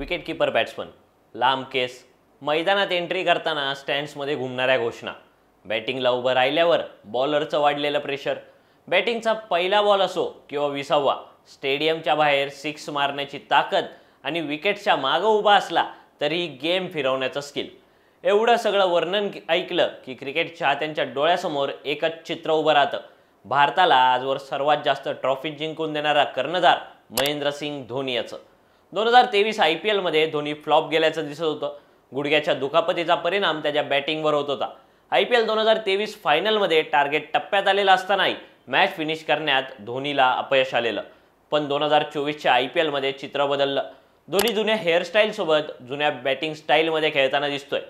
Wicketkeeper batsman, लांब केस, मैदानात entry करताना स्टँड्समध्ये घुमणाऱ्या घोषणा, बॅटिंगला उभं राहिल्यावर बॉलरचं वाढलेलं प्रेशर, बॅटिंगचा पहिला बॉल असो किंवा 20वा, स्टेडियमच्या बाहेर सिक्स मारण्याची ताकद आणि विकेटच्या मागं उभा असला तरी गेम फिरवण्याचं स्किल. एवढं सगळं वर्णन ऐकलं की क्रिकेट चाहत्यांच्या डोळ्यासमोर एकच चित्र उभं राहतं. भारताला आजवर सर्वात जास्त ट्रॉफी जिंकून देणारा कर्णधार महेंद्रसिंग धोनी याचं. 2023 IPL मध्ये धोनी फ्लॉप गेल्याचं दिसत होतं. गुडघ्याच्या दुखापतीचा परिणाम त्याच्या बॅटिंगवर होत होता. IPL 2023 फायनलमध्ये टार्गेट टप्प्यात आलेला असतानाही मॅच फिनिश करण्यात धोनीला अपयश आलेलं. पण 2024च्या IPL मध्ये चित्र बदललं. धोनी जुन्या हेअरस्टाईलसोबत जुन्या बॅटिंग स्टाईलमध्ये खेळताना दिसतोय.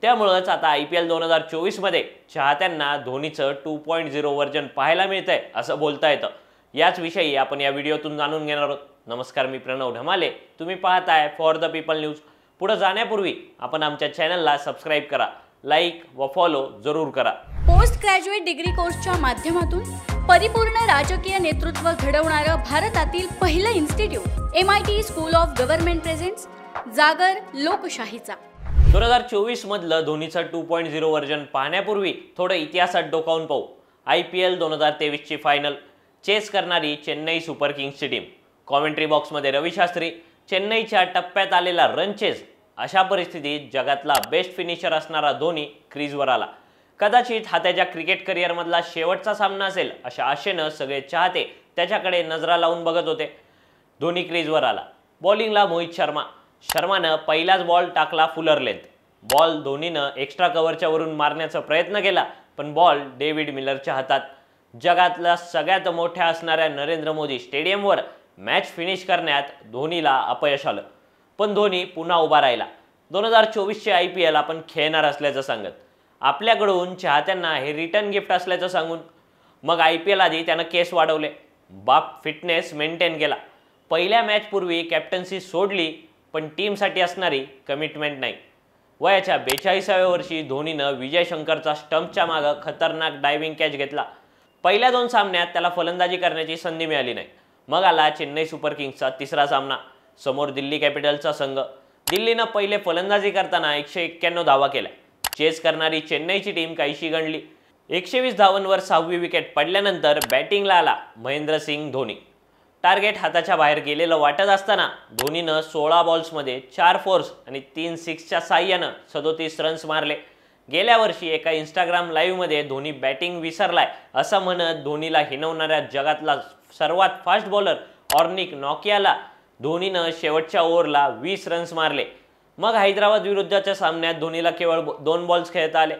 त्यामुळंच आता IPL 2024 मध्ये चाहत्यांना धोनीचं 2.0 व्हर्जन पाहायला मिळतंय असं बोलता येतं. याच विषयी आपण या व्हिडिओतून जाणून घेणार आहोत. नमस्कार, मी प्रणव ढमाले. तुम्ही पाहताय फॉर द पीपल न्यूज. पुढे जाण्यापूर्वी आपण आमच्या चॅनलला सबस्क्राईब करा, लाईक व फॉलो जरूर करा. पोस्ट ग्रॅज्युएट डिग्री कोर्सच्या माध्यमातून परिपूर्ण राजकीय नेतृत्व घडवणारं भारतातील पहिलं institute MIT school of government presents जागर लोकशाहीचा. 2024 मधलं धोनीचं 2.0 व्हर्जन पाहण्यापूर्वी थोडं इतिहासात डोकावून पाहू. IPL 2023 ची फायनल चेस करणारी चेन्नई सुपर किंग्सची टीम. कॉमेंट्री बॉक्समध्ये रवी शास्त्री, चेन्नईच्या टप्प्यात आलेला रन चेस. अशा परिस्थितीत जगातला बेस्ट फिनिशर असणारा धोनी क्रीजवर आला. कदाचित हा त्याच्या क्रिकेट करिअरमधला शेवटचा सामना असेल अशा आशेनं सगळे चाहते त्याच्याकडे नजरा लावून बघत होते. धोनी क्रीजवर आला. बॉलिंगला मोहित शर्मानं पहिलाच बॉल टाकला फुलर लेंथ. बॉल धोनीनं एक्स्ट्रा कव्हरच्या वरून मारण्याचा प्रयत्न केला, पण बॉल डेव्हिड मिलरच्या हातात. जगातल्या सगळ्यात मोठ्या असणाऱ्या नरेंद्र मोदी स्टेडियमवर मॅच फिनिश करण्यात धोनीला अपयश आलं. पण धोनी पुन्हा उभा राहिला. 2024चे IPL आपण खेळणार असल्याचं सांगत, आपल्याकडून चाहत्यांना हे रिटर्न गिफ्ट असल्याचं सांगून मग IPL आधी त्यानं केस वाढवले, बाप फिटनेस मेंटेन केला. पहिल्या मॅचपूर्वी कॅप्टन्सी सोडली, पण टीमसाठी असणारी कमिटमेंट नाही. वयाच्या 42व्या वर्षी धोनीनं विजय शंकरचा स्टंपच्या मागं खतरनाक डायव्हिंग कॅच घेतला. पहिल्या 2 सामन्यात त्याला फलंदाजी करण्याची संधी मिळाली नाही. मग आला चेन्नई सुपर किंग्सचा तिसरा सामना. समोर दिल्ली कॅपिटल्सचा संघ. दिल्लीनं पहिले फलंदाजी करताना 191 धावा केल्या. चेस करणारी चेन्नईची टीम काहीशी गणली. 120 धावांवर 6वी विकेट पडल्यानंतर बॅटिंगला आला महेंद्रसिंग धोनी. टार्गेट हाताच्या बाहेर गेलेलं वाटत असताना धोनीनं 16 बॉल्समध्ये 4 फोर्स आणि 3 सिक्सच्या साह्यानं 37 रन्स मारले. गेल्या वर्षी एका इंस्टाग्राम लाईव्हमध्ये धोनी बॅटिंग विसरलाय असं म्हणत धोनीला हिणवणाऱ्या जगातला सर्वात फास्ट बॉलर ऑर्निक नॉकियाला धोनीनं शेवटच्या ओव्हरला 20 रन्स मारले. मग हैदराबाद विरुद्धच्या सामन्यात धोनीला केवळ 2 बॉल्स खेळता आले.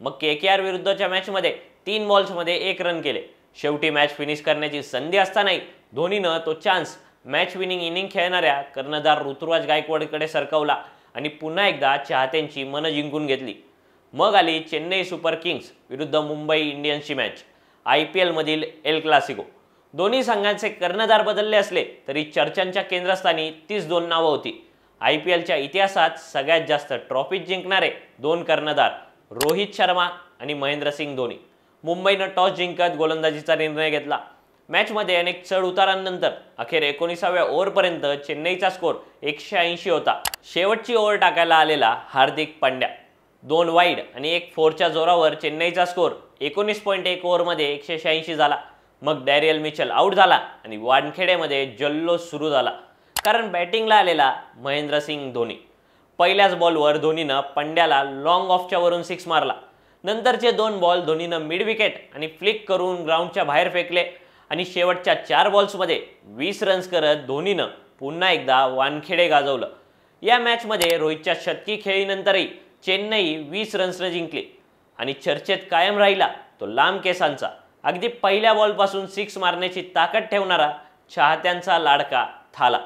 मग KKR विरुद्धच्या मॅचमध्ये 3 बॉल्समध्ये 1 रन केले. शेवटी मॅच फिनिश करण्याची संधी असतानाही धोनीनं तो चान्स मॅच विनिंग इनिंग खेळणाऱ्या कर्णधार ऋतुराज गायकवाडकडे सरकवला आणि पुन्हा एकदा चाहत्यांची मनं जिंकून घेतली. मग आली चेन्नई सुपर किंग्स विरुद्ध मुंबई इंडियन्सची मॅच. IPL मधील एल क्लासिको. दोन्ही संघांचे कर्णधार बदलले असले तरी चर्चांच्या केंद्रस्थानी तीच 2 नावं होती. IPLच्या इतिहासात सगळ्यात जास्त ट्रॉफी जिंकणारे 2 कर्णधार रोहित शर्मा आणि महेंद्रसिंग धोनी. मुंबईनं टॉस जिंकत गोलंदाजीचा निर्णय घेतला. मॅचमध्ये अनेक चढ उतारांनंतर अखेर 19व्या ओव्हरपर्यंत चेन्नईचा स्कोर 180 होता. शेवटची ओव्हर टाकायला आलेला हार्दिक पांड्या 2 वाईड आणि 1 फोरच्या जोरावर चेन्नईचा स्कोर 19.1 ओव्हरमध्ये 186 झाला. मग डॅरियल मिचेल आऊट झाला आणि वानखेडेमध्ये जल्लोष सुरू झाला, कारण बॅटिंगला आलेला महेंद्रसिंग धोनी. पहिल्याच बॉलवर धोनीनं पंड्याला लॉंग ऑफच्या वरून 6 मारला. नंतरचे 2 बॉल धोनीनं मिड विकेट आणि फ्लिक करून ग्राउंडच्या बाहेर फेकले आणि शेवटच्या 4 बॉल्समध्ये 20 रन्स करत धोनीनं पुन्हा एकदा वानखेडे गाजवलं. या मॅचमध्ये रोहितच्या शतकी खेळीनंतरही चेन्नई 20 रन्सनं जिंकली आणि चर्चेत कायम राहिला तो लांब केसांचा, अगदी पहिल्या बॉलपासून 6 मारण्याची ताकद ठेवणारा चाहत्यांचा लाडका थाला.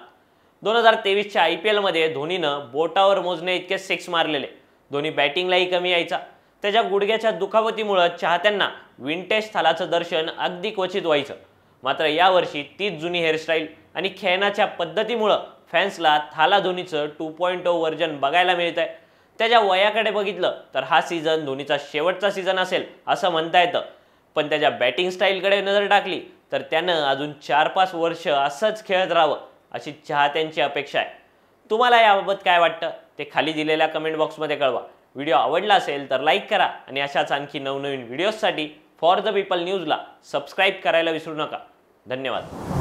2023च्या IPL मध्ये धोनीनं बोटावर मोजणे इतके 6 मारलेले. धोनी बॅटिंगलाही कमी यायचा. त्याच्या गुडघ्याच्या दुखापतीमुळे चाहत्यांना विंटेज थालाचं दर्शन अगदी क्वचित व्हायचं. मात्र यावर्षी तीच जुनी हेअरस्टाईल आणि खेळण्याच्या पद्धतीमुळे फॅन्सला थाला धोनीचं 2.0 व्हर्जन बघायला मिळतंय. त्याच्या वयाकडे बघितलं तर हा सीझन धोनीचा शेवटचा सीझन असेल असं म्हणता येतं. पण त्याच्या बॅटिंग स्टाईलकडे नजर टाकली तर त्यानं अजून 4-5 वर्ष असंच खेळत राहावं अशी चाहत्यांची अपेक्षा आहे. तुम्हाला याबाबत काय वाटतं ते खाली दिलेल्या कमेंट बॉक्समध्ये कळवा. व्हिडिओ आवडला असेल तर लाईक करा आणि अशाच आणखी नवनवीन व्हिडिओजसाठी फॉर द पीपल न्यूजला सबस्क्राईब करायला विसरू नका. धन्यवाद.